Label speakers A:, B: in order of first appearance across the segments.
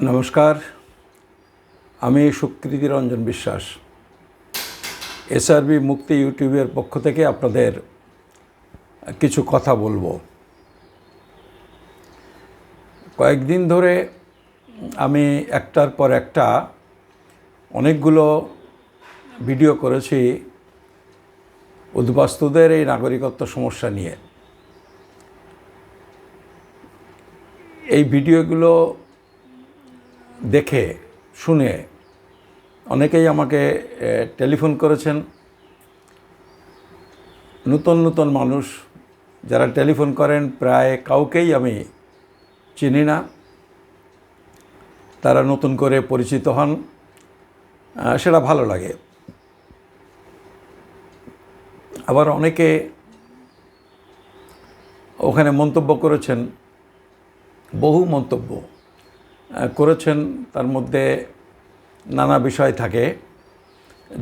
A: নমস্কার, আমি সুকৃতি রঞ্জন বিশ্বাস এসআরবি মুক্তি ইউটিউবের পক্ষ থেকে আপনাদের কিছু কথা বলবো। কয়েকদিন ধরে আমি একটার পর একটা অনেকগুলো ভিডিও করেছি উদ্বাস্তুদের এই নাগরিকত্ব সমস্যা নিয়ে। এই ভিডিওগুলো দেখে শুনে অনেকেই আমাকে টেলিফোন করেছেন। নতুন নতুন মানুষ যারা টেলিফোন করেন প্রায় কাউকেই আমি চিনি না, তারা নতুন করে পরিচিত হন, সেটা ভালো লাগে। আবার অনেকে ওখানে মন্তব্য করেছেন, বহু মন্তব্য করেছেন, তার মধ্যে নানা বিষয় থাকে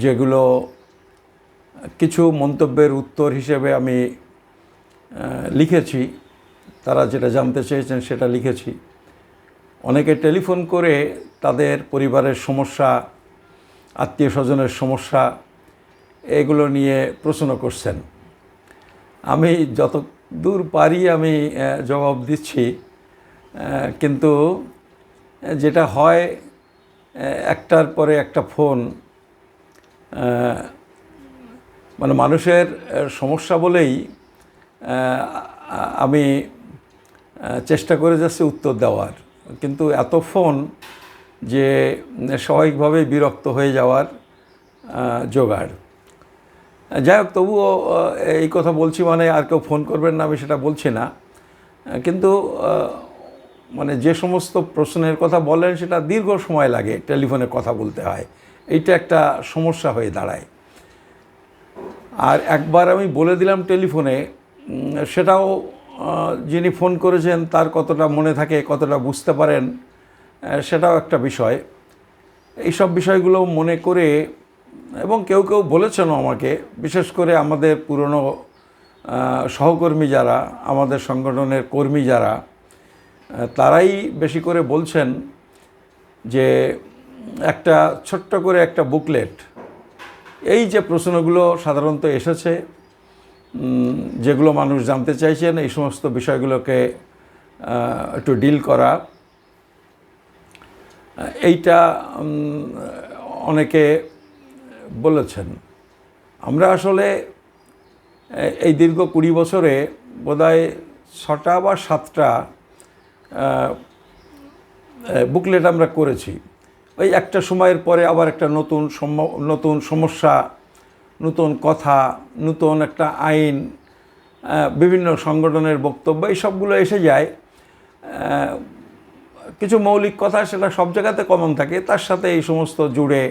A: যেগুলো কিছু মন্তব্যের উত্তর হিসেবে আমি লিখেছি। তারা যেটা জানতে চেয়েছেন সেটা লিখেছি। অনেকে টেলিফোন করে তাদের পরিবারের সমস্যা, আত্মীয় স্বজনের সমস্যা এগুলো নিয়ে প্রশ্ন করছেন। আমি যত দূর পারি আমি জবাব দিচ্ছি, কিন্তু যেটা হয় একটার পরে একটা ফোন, মানে মানুষের সমস্যা বলেই আমি চেষ্টা করে যাচ্ছি উত্তর দেওয়ার, কিন্তু এত ফোন যে স্বাভাবিকভাবেই বিরক্ত হয়ে যাওয়ার জোগাড়। যাই হোক, তবুও এই কথা বলছি মানে আর কেউ ফোন করবেন না আমি সেটা বলছি না, কিন্তু মানে যে সমস্ত প্রশ্নের কথা বলেন সেটা দীর্ঘ সময় লাগে, টেলিফোনে কথা বলতে হয়, এইটা একটা সমস্যা হয়ে দাঁড়ায়। আর একবার আমি বলে দিলাম টেলিফোনে, সেটাও যিনি ফোন করেছেন তার কতটা মনে থাকে, কতটা বুঝতে পারেন, সেটাও একটা বিষয়। এইসব বিষয়গুলো মনে করে, এবং কেউ কেউ বলেছেনও আমাকে, বিশেষ করে আমাদের পুরনো সহকর্মী যারা, আমাদের সংগঠনের কর্মী যারা, তারাই বেশি করে বলছেন যে একটা ছোট্ট করে একটা বুকলেট, এই যে প্রশ্নগুলো সাধারণত এসেছে, যেগুলো মানুষ জানতে চাইছেন, এই সমস্ত বিষয়গুলোকে একটু ডিল করা, এইটা অনেকে বলেছেন। আমরা আসলে এই দীর্ঘ 20 বছরে বোধহয় 6টা বা 7টা বুকলেট আমরা করেছি। ওই একটা সময়ের পরে আবার একটা নতুন সমস্যা, নতুন কথা, নতুন একটা আইন, বিভিন্ন সংগঠনের বক্তব্য, এই সবগুলো এসে যায়। কিছু মৌলিক কথা সেটা সব জায়গাতে কমন থাকে, তার সাথে এই সমস্ত জুড়ে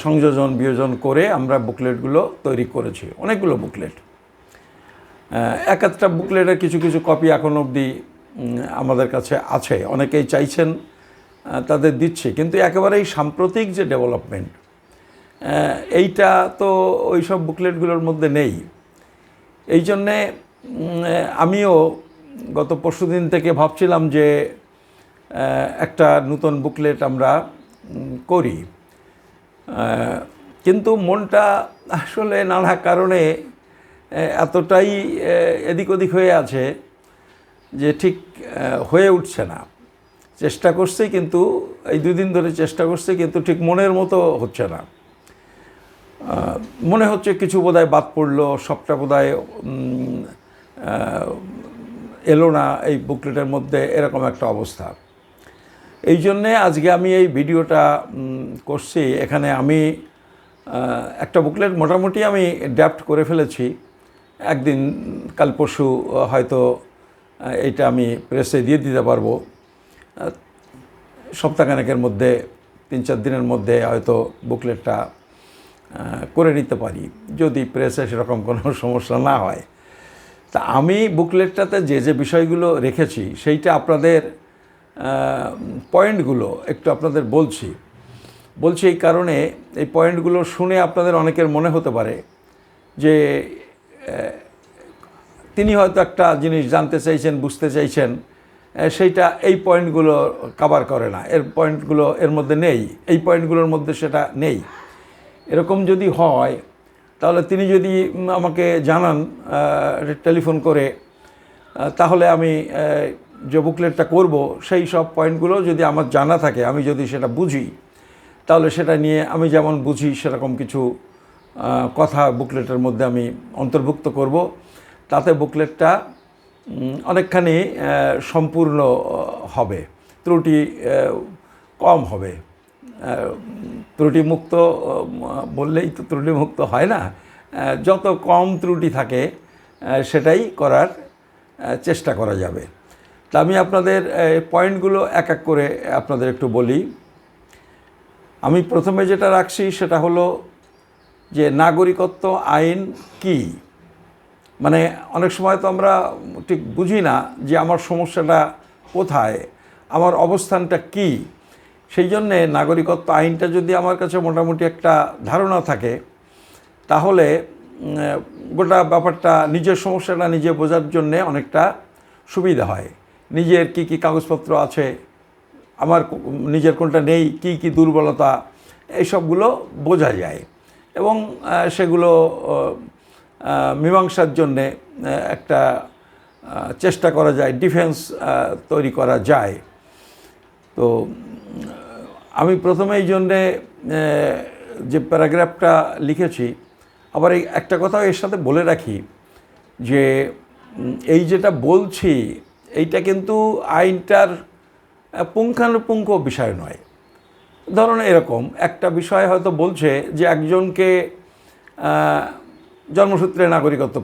A: সংযোজন বিয়োজন করে আমরা বুকলেটগুলো তৈরি করেছি, অনেকগুলো বুকলেট। এক একটা বুকলেটের কিছু কিছু কপি এখন অবধি আমাদের কাছে আছে, অনেকেই চাইছেন, তাদের দিচ্ছি। কিন্তু একেবারেই সাম্প্রতিক যে ডেভেলপমেন্ট, এইটা তো ওই সব বুকলেটগুলোর মধ্যে নেই। এই জন্যে আমিও গত পরশুদিন থেকে ভাবছিলাম যে একটা নতুন বুকলেট আমরা করি, কিন্তু মনটা আসলে নানা কারণে এতটাই এদিক ওদিক হয়ে আছে যে ঠিক হয়ে উঠছে না। চেষ্টা করছি, কিন্তু এই 2 দিন ধরে চেষ্টা করছি, কিন্তু ঠিক মনের মতো হচ্ছে না। মনে হচ্ছে কিছু বোধহয় বাদ পড়লো, সবটা বোধহয় এলো না এই বুকলেটের মধ্যে, এরকম একটা অবস্থা। এই জন্যে আজকে আমি এই ভিডিওটা করছি। এখানে আমি একটা বুকলেট মোটামুটি আমি ড্রাফট করে ফেলেছি। একদিন কাল পরশু হয়তো এইটা আমি প্রেসে দিয়ে দিতে পারবো। সপ্তাহখানেকের মধ্যে, 3-4 দিনের মধ্যে হয়তো বুকলেটটা করে নিতে পারি, যদি প্রেসে সেরকম কোনো সমস্যা না হয়। তা আমি বুকলেটটাতে যে যে বিষয়গুলো রেখেছি সেইটা আপনাদের পয়েন্টগুলো একটু আপনাদের বলছি এই কারণে, এই পয়েন্টগুলো শুনে আপনাদের অনেকের মনে হতে পারে যে তিনি হয়তো একটা জিনিস জানতে চাইছেন, বুঝতে চাইছেন, সেইটা এই পয়েন্টগুলো কভার করে না, এর পয়েন্টগুলো এর মধ্যে নেই, এই পয়েন্টগুলোর মধ্যে সেটা নেই। এরকম যদি হয় তাহলে তিনি যদি আমাকে জানান টেলিফোন করে, তাহলে আমি যে বুকলেটটা করব সেই সব পয়েন্টগুলো যদি আমার জানা থাকে, আমি যদি সেটা বুঝি, তাহলে সেটা নিয়ে আমি যেমন বুঝি সেরকম কিছু কথা বুকলেটের মধ্যে আমি অন্তর্ভুক্ত করব। তাতে বুকলেটটা অনেকখানি সম্পূর্ণ হবে, ত্রুটি কম হবে। ত্রুটিমুক্ত বললেই তো ত্রুটিমুক্ত হয় না, যত কম ত্রুটি থাকে সেটাই করার চেষ্টা করা যাবে। তা আমি আপনাদের পয়েন্টগুলো এক এক করে আপনাদের একটু বলি। আমি প্রথমে যেটা রাখছি সেটা হলো যে নাগরিকত্ব আইন কি। মানে অনেক সময় তো আমরা ঠিক বুঝি না যে আমার সমস্যাটা কোথায়, আমার অবস্থানটা কি। সেই জন্যে নাগরিকত্ব আইনটা যদি আমার কাছে মোটামুটি একটা ধারণা থাকে, তাহলে গোটা ব্যাপারটা, নিজের সমস্যাটা নিজে বোঝার জন্যে অনেকটা সুবিধা হয়। নিজের কি কি কাগজপত্র আছে, আমার নিজের কোনটা নেই, কি কি দুর্বলতা, এইসবগুলো বোঝা যায় এবং সেগুলো মীমাংসার জন্যে একটা চেষ্টা করা যায়, ডিফেন্স তৈরি করা যায়। তো আমি প্রথমে এই জন্যে যে প্যারাগ্রাফটা লিখেছি, আবার এই একটা কথাও এর সাথে বলে রাখি যে এই যেটা বলছি এইটা কিন্তু আইনটার পুঙ্খানুপুঙ্খ বিষয় নয়। ধরুন এরকম একটা বিষয় হয়তো বলছে যে একজনকে জন্মসূত্রে নাগরিকত্ব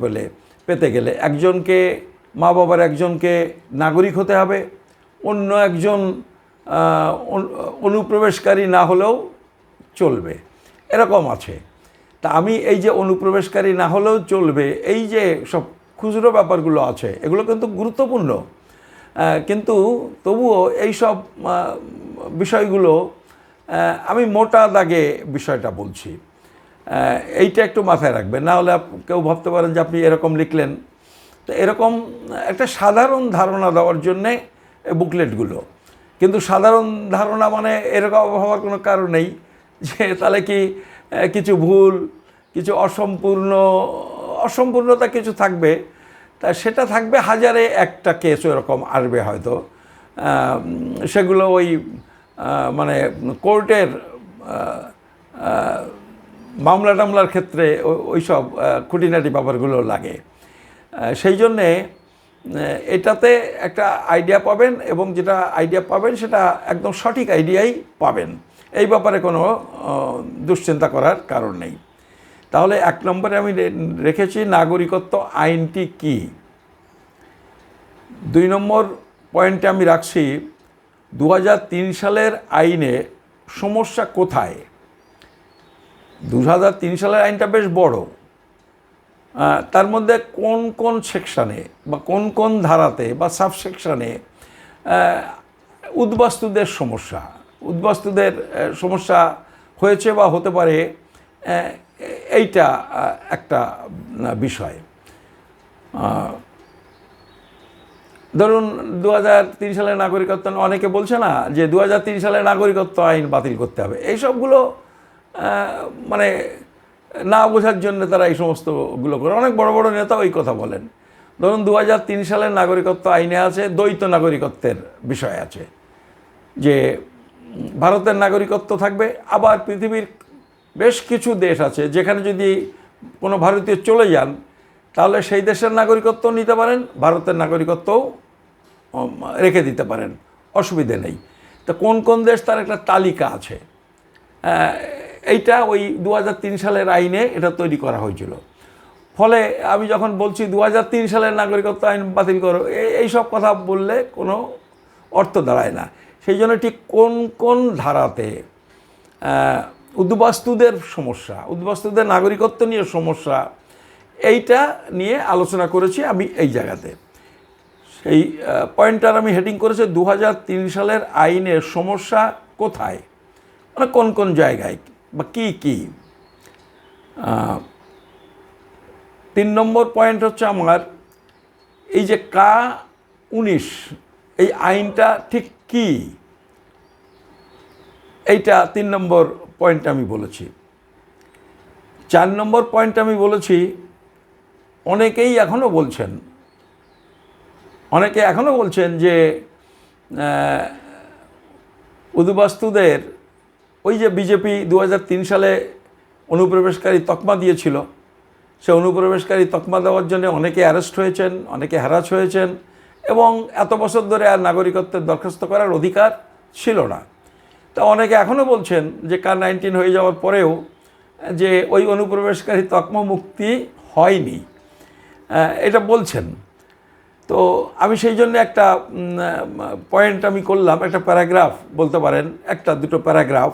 A: পেতে গেলে একজনকে, মা বাবার একজনকে নাগরিক হতে হবে, অন্য একজন অনুপ্রবেশকারী না হলেও চলবে, এরকম আছে। তা আমি এই যে অনুপ্রবেশকারী না হলেও চলবে, এই যে সব খুচরো ব্যাপারগুলো আছে, এগুলো কিন্তু গুরুত্বপূর্ণ, কিন্তু তবুও এই সব বিষয়গুলো আমি মোটা দাগে বিষয়টা বলছি, এইটা একটু মাথায় রাখবেন। না হলে কেউ ভাবতে পারেন যে আপনি এরকম লিখলেন। তো এরকম একটা সাধারণ ধারণা দেওয়ার জন্যে বুকলেটগুলো, কিন্তু সাধারণ ধারণা মানে এরকম হওয়ার কোনো কারণ নেই যে তাহলে কি কিছু ভুল, কিছু অসম্পূর্ণতা কিছু থাকবে, তা সেটা থাকবে, হাজারে একটা কেস এরকম আসবে হয়তো, সেগুলো ওই মানে কোর্টের মামলা টামলার ক্ষেত্রে ওই সব খুঁটিনাটি ব্যাপারগুলো লাগে। সেই জন্যে এটাতে একটা আইডিয়া পাবেন, এবং যেটা আইডিয়া পাবেন সেটা একদম সঠিক আইডিয়াই পাবেন, এই ব্যাপারে কোনো দুশ্চিন্তা করার কারণ নেই। তাহলে এক নম্বরে আমি রেখেছি নাগরিকত্ব আইনটি কি। 2 নম্বর পয়েন্টে আমি রাখছি 2003 সালের আইনে সমস্যা কোথায়। 2003 সালের আইনটা বেশ বড়, তার মধ্যে কোন কোন সেকশানে বা কোন কোন ধারাতে বা সাবসেকশানে উদ্বাস্তুদের সমস্যা হয়েছে বা হতে পারে, এইটা একটা বিষয়। ধরুন 2003 সালের নাগরিকত্ব, অনেকে বলছে না যে 2003 সালের নাগরিকত্ব আইন বাতিল করতে হবে, এই সবগুলো মানে না বোঝার জন্য তারা এই সমস্তগুলো করে। অনেক বড় বড় নেতা ওই কথা বলেন। ধরুন 2003 সালের নাগরিকত্ব আইনে আছে দ্বৈত নাগরিকত্বের বিষয় আছে, যে ভারতের নাগরিকত্ব থাকবে, আবার পৃথিবীর বেশ কিছু দেশ আছে যেখানে যদি কোনো ভারতীয় চলে যান তাহলে সেই দেশের নাগরিকত্ব নিতে পারেন, ভারতের নাগরিকত্বও রেখে দিতে পারেন, অসুবিধে নেই। তো কোন কোন দেশ, তার একটা তালিকা আছে। এইটা ওই 2003 সালের আইনে এটা তৈরি করা হয়েছিল। ফলে আমি যখন বলছি 2003 সালের নাগরিকত্ব আইন বাতিল করো, এই সব কথা বললে কোনো অর্থ দাঁড়ায় না। সেই জন্য ঠিক কোন কোন ধারাতে উদ্বাস্তুদের নাগরিকত্ব নিয়ে সমস্যা, এইটা নিয়ে আলোচনা করেছি আমি এই জায়গাতে। সেই পয়েন্টটার আমি হেডিং করেছি 2003 সালের আইনের সমস্যা কোথায়, মানে কোন কোন জায়গায় বা কী কী। 3 নম্বর পয়েন্ট হচ্ছে আমার এই যে K-19 এই আইনটা ঠিক কী, এইটা 3 নম্বর পয়েন্ট আমি বলেছি। 4 নম্বর পয়েন্ট আমি বলেছি, অনেকে এখনও বলছেন যে উদ্বাস্তুদের ওই যে বিজেপি 2003 সালে অনুপ্রবেশকারী তকমা দিয়েছিল, সে অনুপ্রবেশকারী তকমা দেওয়ার জন্য অনেকে অ্যারেস্ট হয়েছেন, অনেকে হ্যারাস হয়েছেন, এবং এত বছর ধরে আর নাগরিকত্বের দরখাস্ত করার অধিকার ছিল না। তা অনেকে এখনও বলছেন যে কার 19 হয়ে যাওয়ার পরেও যে ওই অনুপ্রবেশকারী তকমা মুক্তি হয়নি, এটা বলছেন। তো আমি সেই জন্য একটা পয়েন্ট আমি করলাম, একটা প্যারাগ্রাফ বলতে পারেন, একটা দুটো প্যারাগ্রাফ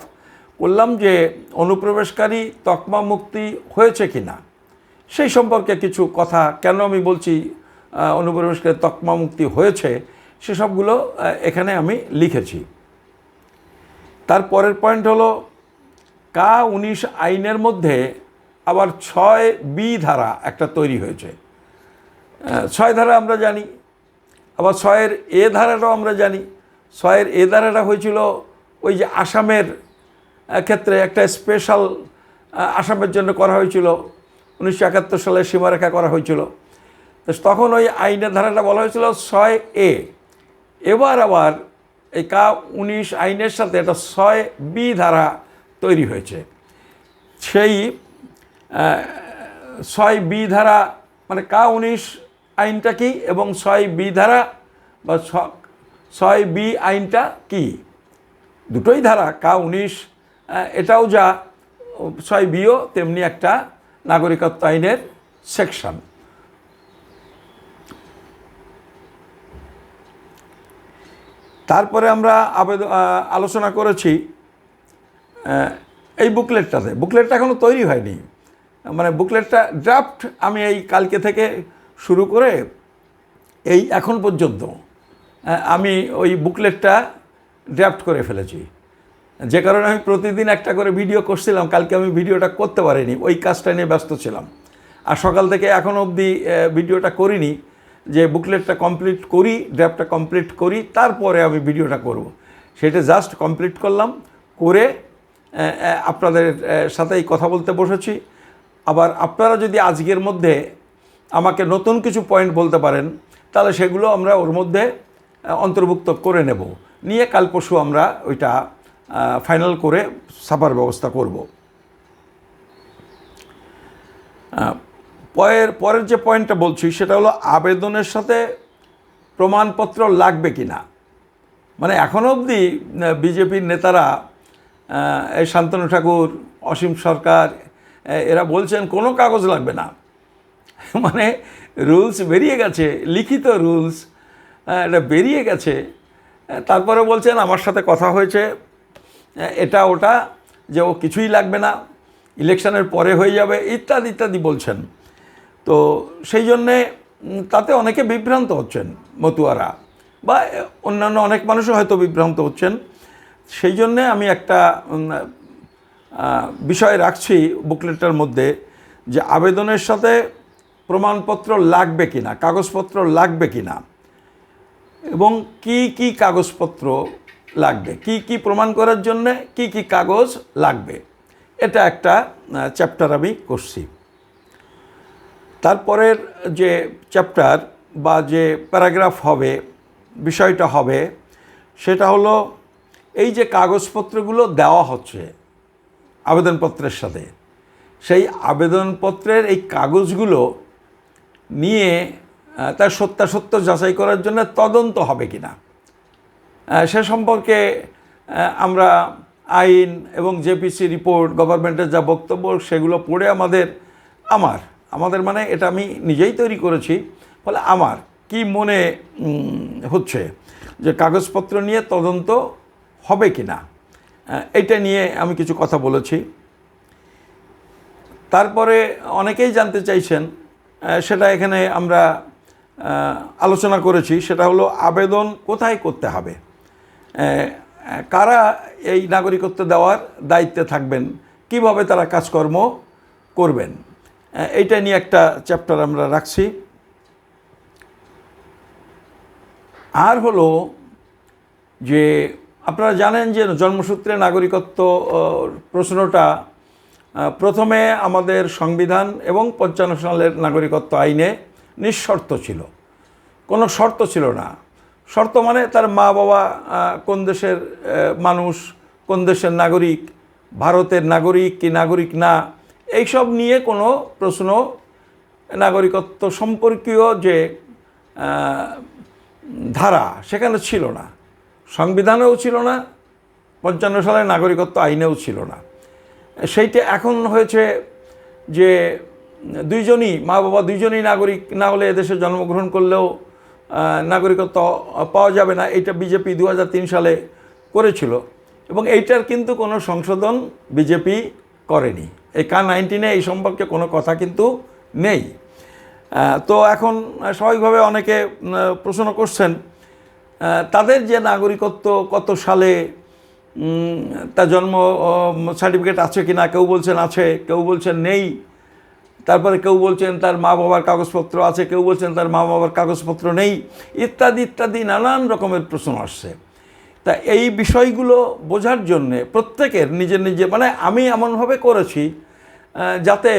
A: করলাম যে অনুপ্রবেশকারী তকমা মুক্তি হয়েছে কি না সেই সম্পর্কে কিছু কথা, কেন আমি বলছি অনুপ্রবেশকারী তকমা মুক্তি হয়েছে সেসবগুলো এখানে আমি লিখেছি। তারপরের পয়েন্ট হলো কা 19 আইনের মধ্যে আবার 6B ধারা একটা তৈরি হয়েছে। 6 ধারা আমরা জানি, আবার 6 এ ধারাটাও আমরা জানি। 6 এ ধারাটা হয়েছিল ওই যে আসামের ক্ষেত্রে একটা স্পেশাল, আসামের জন্য করা হয়েছিল, 1971 সালে সীমারেখা করা হয়েছিল। তো তখন ওই আইনের ধারাটা বলা হয়েছিল 6A। এবার আবার এই কা 19 আইনের সাথে একটা 6B ধারা তৈরি হয়েছে। সেই 6B ধারা মানে কা 19 আইনটা কি এবং 6B ধারা বা 6B আইনটা কি, দুটোই ধারা। কা 19 এটাও যা, 6Bও তেমনি একটা নাগরিকত্ব আইনের সেকশন। তারপরে আমরা আলোচনা করেছি এই বুকলেটটা এখনও তৈরি হয়নি, মানে বুকলেটটা ড্রাফট আমি এই কালকে থেকে শুরু করে এই এখন পর্যন্ত আমি ওই বুকলেটটা ড্রাফট করে ফেলেছি। যে কারণে আমি প্রতিদিন একটা করে ভিডিও করছিলাম, কালকে আমি ভিডিওটা করতে পারিনি, ওই কাজটা নিয়ে ব্যস্ত ছিলাম। আর সকাল থেকে এখন অবধি ভিডিওটা করিনি, যে বুকলেটটা কমপ্লিট করি, ড্রাফটটা কমপ্লিট করি, তারপরে আমি ভিডিওটা করব। সেটা জাস্ট কমপ্লিট করলাম, করে আপনাদের সাথেই কথা বলতে বসেছি। আবার আপনারা যদি আজকের মধ্যে আমাকে নতুন কিছু পয়েন্ট বলতে পারেন তাহলে সেগুলো আমরা ওর মধ্যে অন্তর্ভুক্ত করে নেব, নিয়ে কাল পরশু আমরা ওইটা ফাইনাল করে ছাপার ব্যবস্থা করব। পরের যে পয়েন্টটা বলছি সেটা হলো আবেদনের সাথে প্রমাণপত্র লাগবে কি না। মানে এখনও অবধি বিজেপির নেতারা, এই শান্তনু ঠাকুর, অসীম সরকার, এরা বলছেন কোনো কাগজ লাগবে না। মানে রুলস বেরিয়ে গেছে, লিখিত রুলস এটা বেরিয়ে গেছে। তারপরে বলছেন আমার সাথে কথা হয়েছে, এটা ওটা, যে ও কিছুই লাগবে না, ইলেকশনের পরে হয়ে যাবে, ইত্যাদি ইত্যাদি বলছেন। তো সেই জন্যে তাতে অনেকে বিভ্রান্ত হচ্ছেন, মতুয়ারা বা অন্যান্য অনেক মানুষও হয়তো বিভ্রান্ত হচ্ছেন। সেই জন্যে আমি একটা বিষয় রাখছি বুকলেটটার মধ্যে, যে আবেদনের সাথে প্রমাণপত্র লাগবে কি না, কাগজপত্র লাগবে কি না, এবং কি কি কাগজপত্র লাগবে, কি কি প্রমাণ করার জন্যে কি কি কাগজ লাগবে, এটা একটা চ্যাপ্টার আমি করছি। তারপরের যে চ্যাপ্টার বা যে প্যারাগ্রাফ হবে, বিষয়টা হবে, সেটা হলো এই যে কাগজপত্রগুলো দেওয়া হচ্ছে আবেদনপত্রের সাথে, সেই আবেদনপত্রের এই কাগজগুলো নিয়ে তার সত্যাসত্য যাচাই করার জন্য তদন্ত হবে কি না, সে সম্পর্কে আমরা আইন এবং জেপিসি রিপোর্ট, গভর্নমেন্টের যা বক্তব্য সেগুলো পড়ে আমাদের মানে এটা আমি নিজেই তৈরি করেছি, ফলে আমার কি মনে হচ্ছে যে কাগজপত্র নিয়ে তদন্ত হবে কি না, এইটা নিয়ে আমি কিছু কথা বলেছি। তারপরে অনেকেই জানতে চাইছেন, সেটা এখানে আমরা আলোচনা করেছি, সেটা হলো আবেদন কোথায় করতে হবে, কারা এই নাগরিকত্ব দেওয়ার দায়িত্বে থাকবেন, কিভাবে তারা কাজকর্ম করবেন, এইটা নিয়ে একটা চ্যাপ্টার আমরা রাখছি। আর হলো যে আপনারা জানেন যে জন্মসূত্রে নাগরিকত্ব প্রশ্নটা প্রথমে আমাদের সংবিধান এবং 55 সালের নাগরিকত্ব আইনে নিঃশর্ত ছিল, কোনো শর্ত ছিল না। শর্ত মানে তার মা বাবা কোন দেশের মানুষ, কোন দেশের নাগরিক, ভারতের নাগরিক কি নাগরিক না, এইসব নিয়ে কোনো প্রশ্ন নাগরিকত্ব সম্পর্কীয় যে ধারা সেখানে ছিল না, সংবিধানেও ছিল না, 55 সালের নাগরিকত্ব আইনেও ছিল না। সেইটা এখন হয়েছে যে দুইজনই মা বাবা দুইজনই নাগরিক না হলে এদেশে জন্মগ্রহণ করলেও নাগরিকত্ব পাওয়া যাবে না। এইটা বিজেপি 2003 সালে করেছিল এবং এইটার কিন্তু কোনো সংশোধন বিজেপি করেনি। এই K-19 এই সম্পর্কে কোনো কথা কিন্তু নেই। তো এখন স্বাভাবিকভাবে অনেকে প্রশ্ন করছেন তাদের যে নাগরিকত্ব কত সালে তার জন্ম সার্টিফিকেট আছে কি না, কেউ বলছেন আছে, কেউ বলছেন নেই, তারপরে কেউ বলছেন তার মা বাবার কাগজপত্র আছে, কেউ বলছেন তার মা বাবার কাগজপত্র নেই, ইত্যাদি ইত্যাদি নানান রকমের প্রশ্ন আসছে। তা এই বিষয়গুলো বোঝার জন্যে প্রত্যেকের নিজের নিজে মানে আমি এমনভাবে করেছি যাতে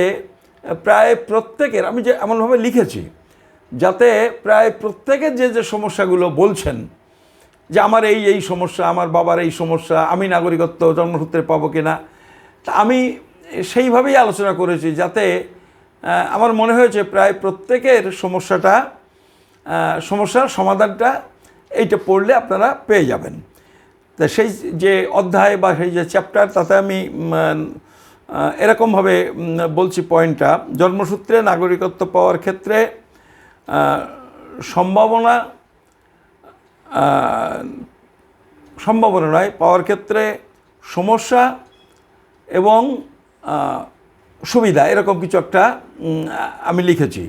A: প্রায় প্রত্যেকের, আমি যে এমনভাবে লিখেছি যাতে প্রায় প্রত্যেকের যে যে সমস্যাগুলো বলছেন যে আমার এই এই সমস্যা, আমার বাবার এই সমস্যা, আমি নাগরিকত্ব জন্মসূত্রে পাবো কি না, তা আমি সেইভাবেই আলোচনা করেছি যাতে আমার মনে হয়েছে প্রায় প্রত্যেকের সমস্যার সমাধানটা এইটা পড়লে আপনারা পেয়ে যাবেন। তা সেই যে অধ্যায় বা সেই যে চ্যাপ্টার তাতে আমি এরকমভাবে বলছি পয়েন্টটা, জন্মসূত্রে নাগরিকত্ব পাওয়ার ক্ষেত্রে সম্ভাবনা নয়, পাওয়ার ক্ষেত্রে সমস্যা এবং সুবিধা, এরকম কিছু একটা আমি লিখেছি।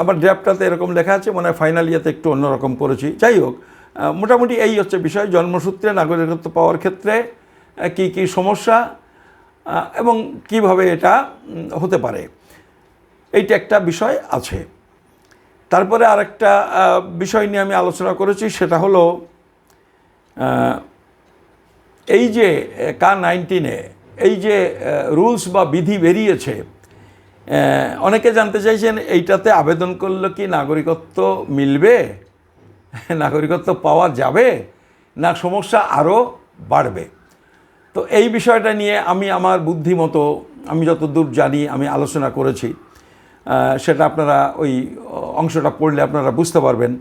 A: আমার ড্রাফটটাতে এরকম লেখা আছে, মানে ফাইনাল ইয়েতে একটু অন্যরকম করেছি। যাই হোক, মোটামুটি এই হচ্ছে বিষয়, জন্মসূত্রে নাগরিকত্ব পাওয়ার ক্ষেত্রে কি কি সমস্যা এবং কিভাবে এটা হতে পারে, এইটা একটা বিষয় আছে। তারপরে আরেকটা বিষয় নিয়ে আমি আলোচনা করেছি, সেটা হলো এই যে K-19 এই যে রুলস বা বিধি বেরিয়েছে, অনেকে জানতে চাইছেন এইটাতে আবেদন করলে কি নাগরিকত্ব মিলবে, নাগরিকত্ব পাওয়া যাবে না সমস্যা আরও বাড়বে। তো এই বিষয়টা নিয়ে আমি আমার বুদ্ধিমতো আমি যতদূর জানি আমি আলোচনা করেছি, সেটা আপনারা ওই অংশটা পড়লে আপনারা বুঝতে পারবেন।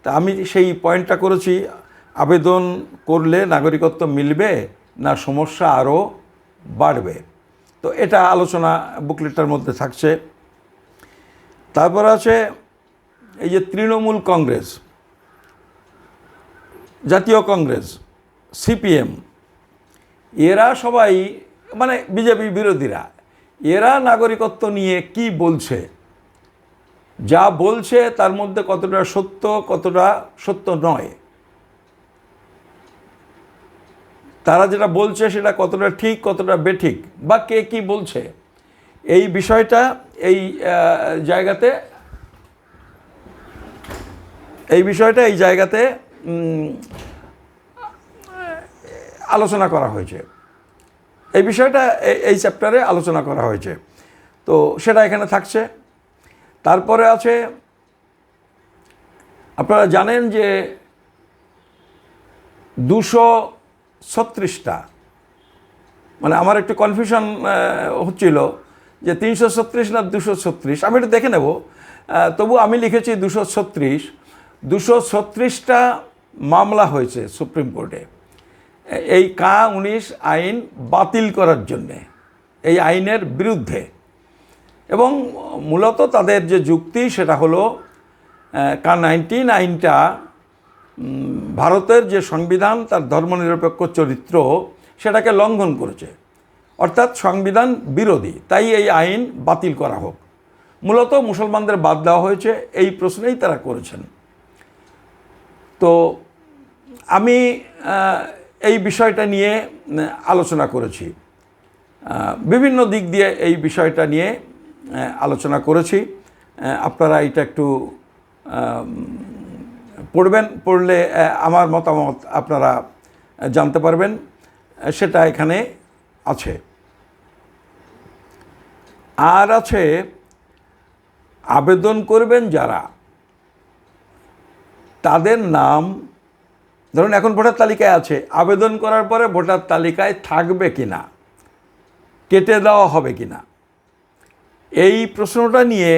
A: তা আমি সেই পয়েন্টটা করেছি, আবেদন করলে নাগরিকত্ব মিলবে না সমস্যা আরও বাড়বে। তো এটা আলোচনা বুকলেটটার মধ্যে থাকছে। তারপর আছে এই যে তৃণমূল কংগ্রেস, জাতীয় কংগ্রেস, CPM, এরা সবাই মানে বিজেপি বিরোধীরা, এরা নাগরিকত্ব নিয়ে কি বলছে, যা বলছে তার মধ্যে কতটা সত্য কতটা সত্য নয়, তারা যেটা বলছে সেটা কতটা ঠিক কতটা বেঠিক বা কে কি বলছে, এই বিষয়টা এই জায়গাতে আলোচনা করা হয়েছে। এই বিষয়টা এই চ্যাপ্টারে আলোচনা করা হয়েছে, তো সেটা এখানে থাকছে। তারপরে আছে, আপনারা জানেন যে 236টা, মানে আমার একটু কনফিউশন হচ্ছিল যে 336 না 236, আমি একটু দেখে নেব, তবু আমি লিখেছি 236টা মামলা হয়েছে সুপ্রিম কোর্টে এই K-19 আইন বাতিল করার জন্যে, এই আইনের বিরুদ্ধে। এবং মূলত তাদের যে যুক্তি সেটা হলো K-19 আইনটা ভারতের যে সংবিধান তার ধর্মনিরপেক্ষ চরিত্র সেটাকে লঙ্ঘন করেছে, অর্থাৎ সংবিধান বিরোধী, তাই এই আইন বাতিল করা হোক। মূলত মুসলমানদের বাদ দেওয়া হয়েছে এই প্রশ্নেই তারা করেছেন। তো আমি এই বিষয়টা নিয়ে আলোচনা করেছি, বিভিন্ন দিক দিয়ে এই বিষয়টা নিয়ে আলোচনা করেছি। আপনারা এটা একটু পড়বেন, পড়লে আমার মতামত আপনারা জানতে পারবেন, সেটা এখানে আছে। আর আছে আবেদন করবেন যারা, তাদের নাম ধরুন এখন ভোটার তালিকায় আছে, আবেদন করার পরে ভোটার তালিকায় থাকবে কিনা, কেটে দেওয়া হবে কিনা, এই প্রশ্নটা নিয়ে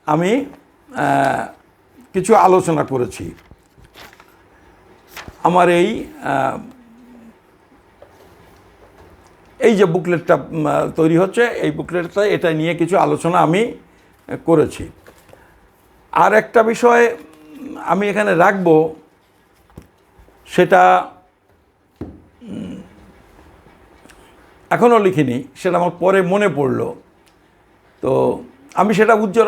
A: আমি কিছু আলোচনা করেছি। আমার এই যে বুকলেটটা তৈরি হচ্ছে, এই বুকলেটটা এটা নিয়ে কিছু আলোচনা আমি করেছি। আর একটা বিষয় আমি এখানে রাখব, সেটা এখনও লিখিনি, সেটা আমার পরে মনে পড়লো, তো আমি সেটা উজ্জ্বল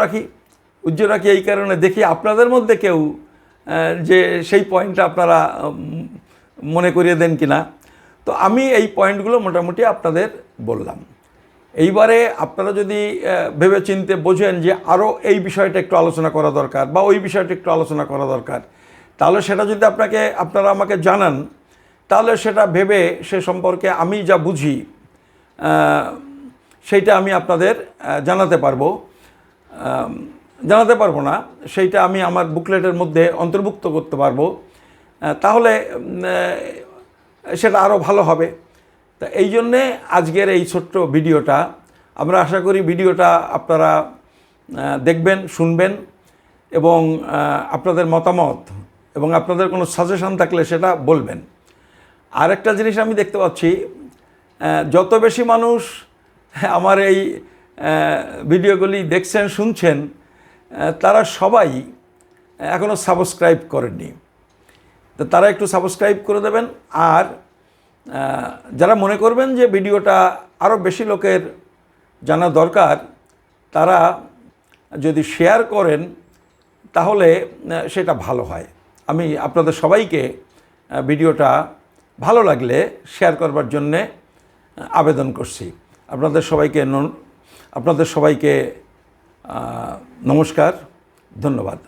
A: রাখি এই কারণে, দেখি আপনাদের মধ্যে কেউ যে সেই পয়েন্টটা আপনারা মনে করিয়ে দেন কিনা। তো আমি এই পয়েন্টগুলো মোটামুটি আপনাদের বললাম। এইবারে আপনারা যদি ভেবে চিনতে বোঝেন যে আরও এই বিষয়টা একটু আলোচনা করা দরকার বা ওই বিষয়টা একটু আলোচনা করা দরকার, তাহলে সেটা যদি আপনারা আমাকে জানান, তাহলে সেটা ভেবে সে সম্পর্কে আমি যা বুঝি সেইটা আমি আপনাদের জানাতে পারবো না, সেইটা আমি আমার বুকলেটের মধ্যে অন্তর্ভুক্ত করতে পারবো, তাহলে সেটা আরও ভালো হবে। তা এই জন্যে আজকের এই ছোট্ট ভিডিওটা, আমরা আশা করি ভিডিওটা আপনারা দেখবেন, শুনবেন এবং আপনাদের মতামত এবং আপনাদের কোনো সাজেশন থাকলে সেটা বলবেন। আরেকটা জিনিস আমি দেখতে পাচ্ছি, যত বেশি মানুষ আমার এই ভিডিওগুলি দেখছেন, শুনছেন, তারা সবাই এখনও সাবস্ক্রাইব করেননি। তো তারা একটু সাবস্ক্রাইব করে দেবেন। আর যারা মনে করবেন যে ভিডিওটা আরও বেশি লোকের জানা দরকার, তারা যদি শেয়ার করেন তাহলে সেটা ভালো হয়। আমি আপনাদের সবাইকে ভিডিওটা ভালো লাগলে শেয়ার করবার জন্যে আবেদন করছি। আপনাদের সবাইকে নমস্কার, ধন্যবাদ।